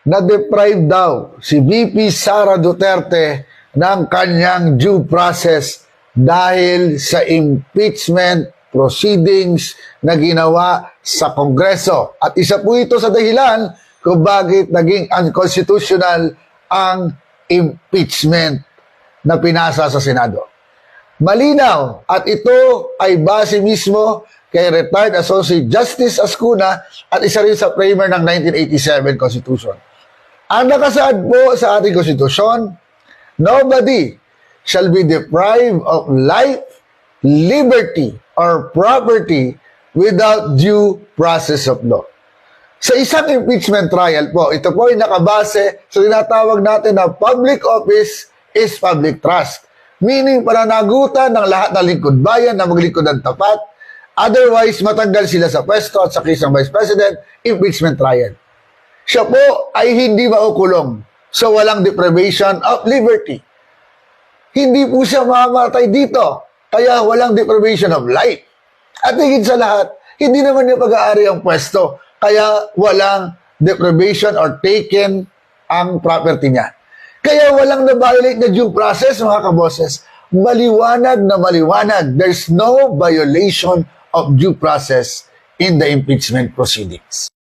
na-deprive daw si VP Sara Duterte ng kanyang due process dahil sa impeachment proceedings na ginawa sa Kongreso. At isa po ito sa dahilan kung bakit naging unconstitutional ang impeachment na pinasa sa Senado. Malinaw at ito ay base mismo kay retired Associate Justice Ascuna at isa rin sa framer ng 1987 Constitution. Ang nakasaad po sa ating konstitusyon, nobody shall be deprived of life, liberty, or property without due process of law. Sa isang impeachment trial po, ito po ay nakabase sa tinatawag natin na public office is public trust. Meaning, pananagutan ng lahat ng lingkod bayan na maglingkod ng tapat, otherwise matanggal sila sa pwesto at sa case ng Vice President, impeachment trial. Siya po ay hindi maukulong, so walang deprivation of liberty. Hindi po siya mamamatay dito, kaya walang deprivation of life. At higit sa lahat, hindi naman niya pag-aari ang pwesto, kaya walang deprivation or taken ang property niya. Kaya walang na-violate na due process, mga kaboses. Maliwanag na maliwanag. There's no violation of due process in the impeachment proceedings.